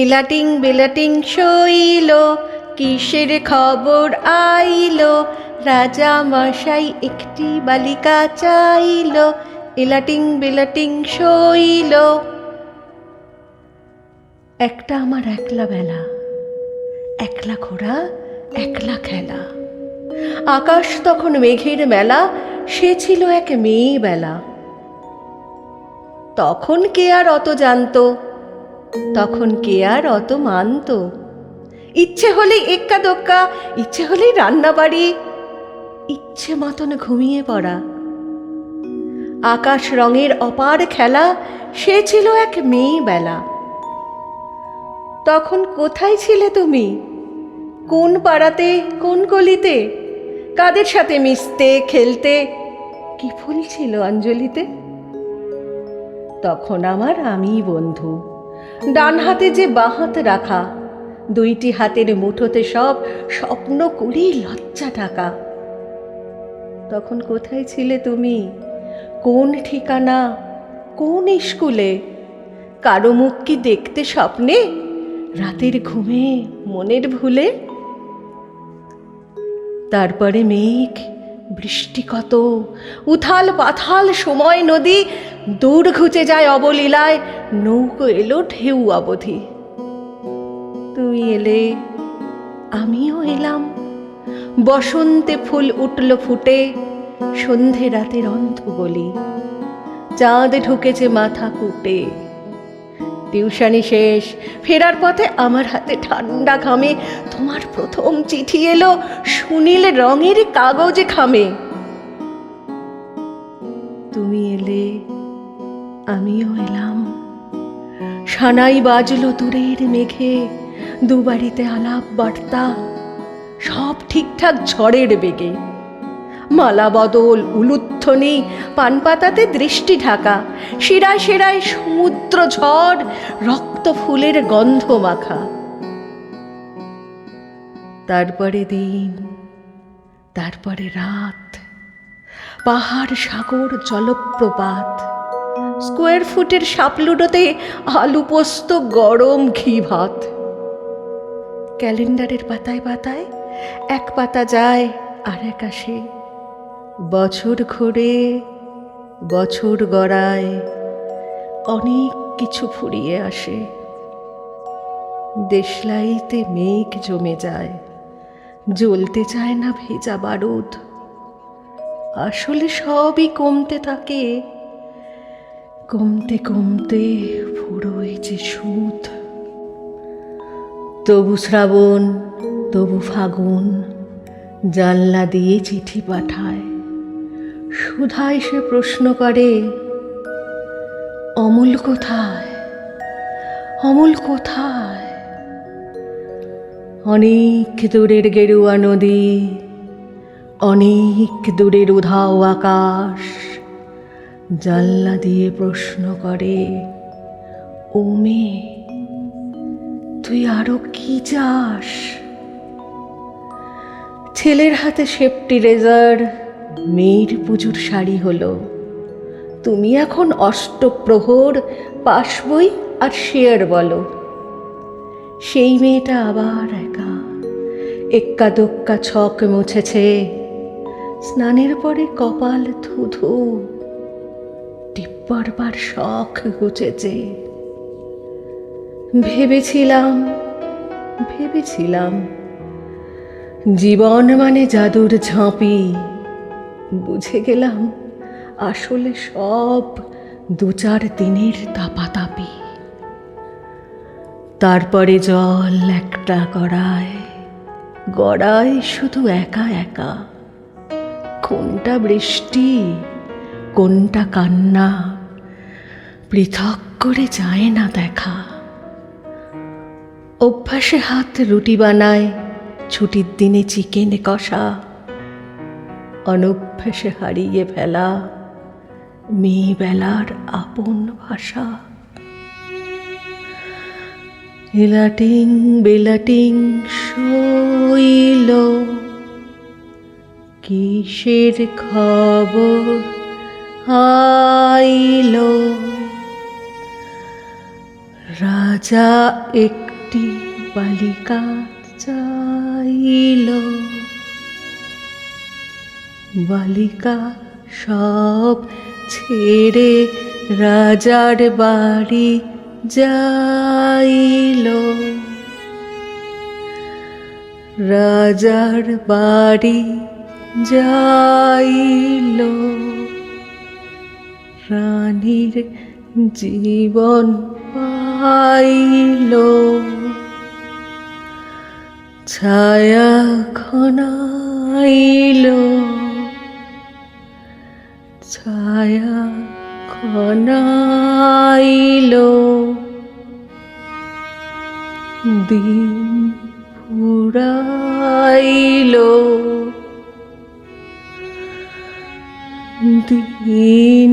ইলাটিং বিলাটিং শৈল, কিসের খবর আইল, রাজা মশাই একটি বালিকা চাইল। ইলাটিং বিলাটিং শৈল। একটা আমার একলা বেলা, একলা ঘোড়া একলা খেলা। আকাশ তখন মেঘের মেলা, সে ছিল এক মেয়ে বেলা। তখন কে আর অত জানতো, তখন কে আর অত মানতো। ইচ্ছে হলেই এক্কা দোক্কা, ইচ্ছে হলেই রান্না বাড়ি, ইচ্ছে মতন ঘুমিয়ে পড়া। আকাশ রঙের অপার খেলা, সে ছিল এক মেয়ে বেলা। তখন কোথায় ছিলে তুমি? কোন পাড়াতে, কোন গলিতে? কাদের সাথে মিশতে খেলতে? কি ফুল ছিল অঞ্জলিতে? তখন আমার আমি বন্ধু, ডান হাতে যে বাঁ হাত রাখা, দুইটি হাতের মুঠোতে সব স্বপ্ন করি লজ্জা ঢাকা। তখন কোথায় ছিলে তুমি? কোন ঠিকানা, কোন স্কুলে? কারো মুখ কি দেখতে স্বপ্নে, রাতের ঘুমে মনের ভুলে? তারপরে মেঘ, বৃষ্টি কত, উথাল পাথাল সময় নদী, দূর ঘুচে যায় অবলীলায়, নৌকো এলো ঢেউ অবধি। তুমি এলে, আমিও এলাম, বসন্তে ফুল উঠল ফুটে, সন্ধে রাতের অন্ধ গলি, চাঁদ ঢুকেছে মাথা কুটে। টিউশনি শেষ, ফেরার পথে আমার হাতে ঠান্ডা ঘামে তোমার প্রথম চিঠি এলো সুনীল রঙের কাগজে খামে। তুমি এলে, আমিও এলাম, সানাই বাজলো দূরের মেঘে, দুবাড়িতে আলাপ বার্তা, সব ঠিকঠাক ঝড়ের বেগে। মালা বদল, উলুধ্বনি, পানপাতাতে দৃষ্টি ঢাকা, শিরায় শিরায় সমুদ্র ঝড়, রক্ত ফুলের গন্ধ মাখা। তারপরে দিন, তারপরে রাত, পাহাড় সাগর জলপ্রপাত, স্কোয়ার ফুটের সাপলুডোতে আলু পোস্ত গরম ঘি ভাত। ক্যালেন্ডারের পাতায় পাতায় এক পাতা যায় আর এক আসে, বছর ঘোরে, বছর গড়ায়, অনেক কিছু ফুরিয়ে আসে। দেশলাইতে মেঘ জমে যায়, জ্বলতে চায় না ভেজা বারুদ। আসলে সবই কমতে থাকে, কমতে কমতে ফুরোয় যে সুদ। তবু শ্রাবণ, তবু ফাগুন, জানলা দিয়ে চিঠি পাঠায়। সুধা এসে প্রশ্ন করে, অমল কোথায়, অমল কোথায়? অনেক দূরের গেরুয়া নদী, অনেক দূরের উধাও আকাশ, জানলা দিয়ে প্রশ্ন করে, ও মেয়ে তুই আরো কি চাস? ছেলের হাতে সেফটি রেজার, মেয়ের পুজোর শাড়ি হলো। তুমি এখন অষ্টপ্রহর, পাস বই আর শেয়ার বলো। সেই মেয়েটা আবার একা, এক্কা দোক্কা ছক মুছেছে, স্নানের পরে কপাল ধুধু, টিপ্পরবার শখ ঘুচেছে। ভেবেছিলাম, ভেবেছিলাম জীবন মানে জাদুর ঝাঁপি, বুঝে গেলাম আসলে সব দু চার দিনের তাপাতাপি। তারপরে জল একটা গড়ায়, গড়ায় শুধু একা একা। কোনটা বৃষ্টি, কোনটা কান্না, পৃথক করে যায় না দেখা। অভ্যাসে হাত রুটি বানায়, ছুটির দিনে চিকেন কষা। অনভ্যাসে হারিয়ে ফেলা মেয়েবেলার আপন ভাষা। ইলাটিং বিলাটিং শৈল, কিসের খবর আইল, রাজা এক কটি বালিকা চাইল, বালিকা সব ছেড়ে রাজার বাড়ি যাইল, রাজার বাড়ি যাইল। রানীর জীবন পাইল, ছায়া ঘনাইল, ছায়া ঘনাইল। দিন ফুরাইল, দিন